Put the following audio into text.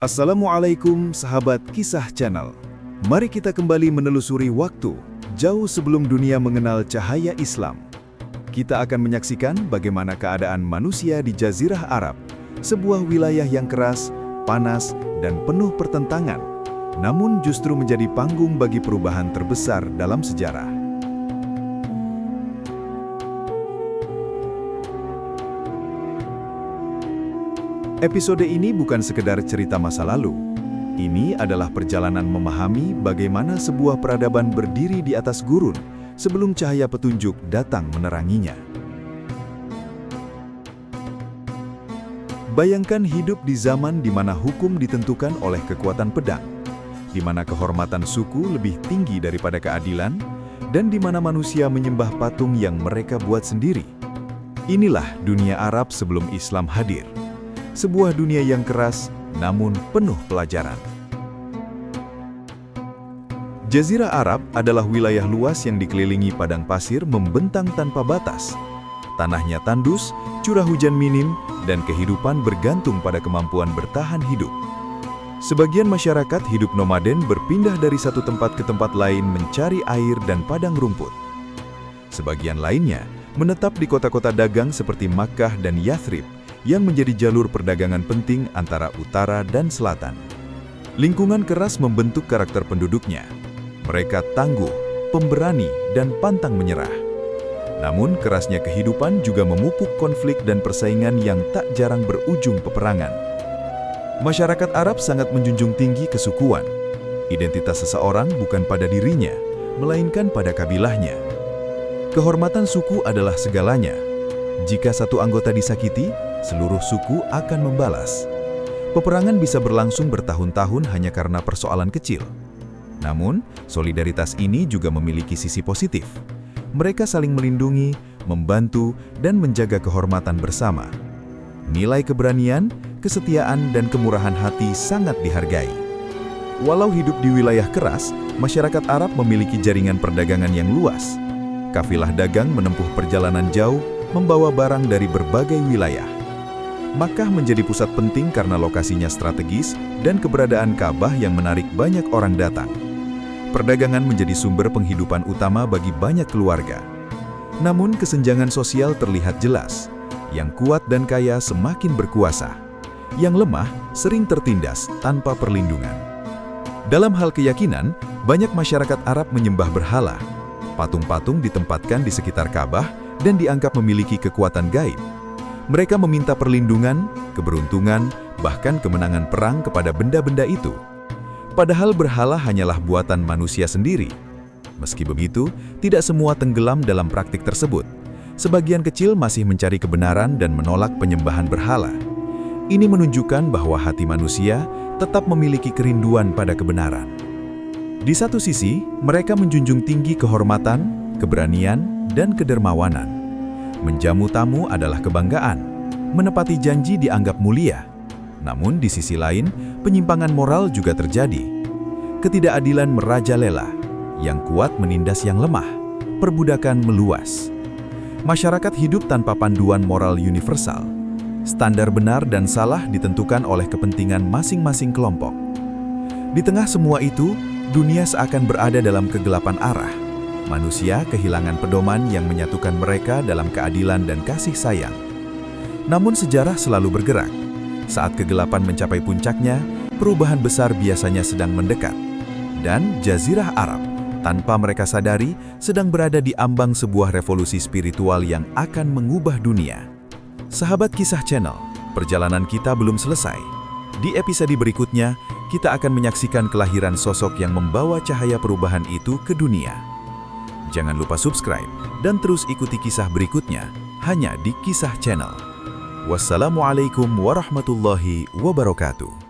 Assalamualaikum sahabat Kisah Channel. Mari kita kembali menelusuri waktu, jauh sebelum dunia mengenal cahaya Islam. Kita akan menyaksikan bagaimana keadaan manusia di Jazirah Arab, sebuah wilayah yang keras, panas, dan penuh pertentangan, namun justru menjadi panggung bagi perubahan terbesar dalam sejarah. Episode ini bukan sekedar cerita masa lalu. Ini adalah perjalanan memahami bagaimana sebuah peradaban berdiri di atas gurun sebelum cahaya petunjuk datang meneranginya. Bayangkan hidup di zaman di mana hukum ditentukan oleh kekuatan pedang, di mana kehormatan suku lebih tinggi daripada keadilan, dan di mana manusia menyembah patung yang mereka buat sendiri. Inilah dunia Arab sebelum Islam hadir. Sebuah dunia yang keras, namun penuh pelajaran. Jazirah Arab adalah wilayah luas yang dikelilingi padang pasir membentang tanpa batas. Tanahnya tandus, curah hujan minim, dan kehidupan bergantung pada kemampuan bertahan hidup. Sebagian masyarakat hidup nomaden berpindah dari satu tempat ke tempat lain mencari air dan padang rumput. Sebagian lainnya menetap di kota-kota dagang seperti Makkah dan Yathrib, yang menjadi jalur perdagangan penting antara utara dan selatan. Lingkungan keras membentuk karakter penduduknya. Mereka tangguh, pemberani, dan pantang menyerah. Namun, kerasnya kehidupan juga memupuk konflik dan persaingan yang tak jarang berujung peperangan. Masyarakat Arab sangat menjunjung tinggi kesukuan. Identitas seseorang bukan pada dirinya, melainkan pada kabilahnya. Kehormatan suku adalah segalanya. Jika satu anggota disakiti, seluruh suku akan membalas. Peperangan bisa berlangsung bertahun-tahun hanya karena persoalan kecil. Namun, solidaritas ini juga memiliki sisi positif. Mereka saling melindungi, membantu, dan menjaga kehormatan bersama. Nilai keberanian, kesetiaan, dan kemurahan hati sangat dihargai. Walau hidup di wilayah keras, masyarakat Arab memiliki jaringan perdagangan yang luas. Kafilah dagang menempuh perjalanan jauh, membawa barang dari berbagai wilayah. Makkah menjadi pusat penting karena lokasinya strategis dan keberadaan Ka'bah yang menarik banyak orang datang. Perdagangan menjadi sumber penghidupan utama bagi banyak keluarga. Namun kesenjangan sosial terlihat jelas. Yang kuat dan kaya semakin berkuasa. Yang lemah sering tertindas tanpa perlindungan. Dalam hal keyakinan, banyak masyarakat Arab menyembah berhala. Patung-patung ditempatkan di sekitar Ka'bah dan dianggap memiliki kekuatan gaib. Mereka meminta perlindungan, keberuntungan, bahkan kemenangan perang kepada benda-benda itu. Padahal berhala hanyalah buatan manusia sendiri. Meski begitu, tidak semua tenggelam dalam praktik tersebut. Sebagian kecil masih mencari kebenaran dan menolak penyembahan berhala. Ini menunjukkan bahwa hati manusia tetap memiliki kerinduan pada kebenaran. Di satu sisi, mereka menjunjung tinggi kehormatan, keberanian, dan kedermawanan. Menjamu tamu adalah kebanggaan, menepati janji dianggap mulia. Namun di sisi lain, penyimpangan moral juga terjadi. Ketidakadilan merajalela, yang kuat menindas yang lemah, perbudakan meluas. Masyarakat hidup tanpa panduan moral universal. Standar benar dan salah ditentukan oleh kepentingan masing-masing kelompok. Di tengah semua itu, dunia seakan berada dalam kegelapan arah. Manusia kehilangan pedoman yang menyatukan mereka dalam keadilan dan kasih sayang. Namun sejarah selalu bergerak. Saat kegelapan mencapai puncaknya, perubahan besar biasanya sedang mendekat. Dan Jazirah Arab, tanpa mereka sadari, sedang berada di ambang sebuah revolusi spiritual yang akan mengubah dunia. Sahabat Kisah Channel, perjalanan kita belum selesai. Di episode berikutnya, kita akan menyaksikan kelahiran sosok yang membawa cahaya perubahan itu ke dunia. Jangan lupa subscribe dan terus ikuti kisah berikutnya hanya di Kisah Channel. Wassalamualaikum warahmatullahi wabarakatuh.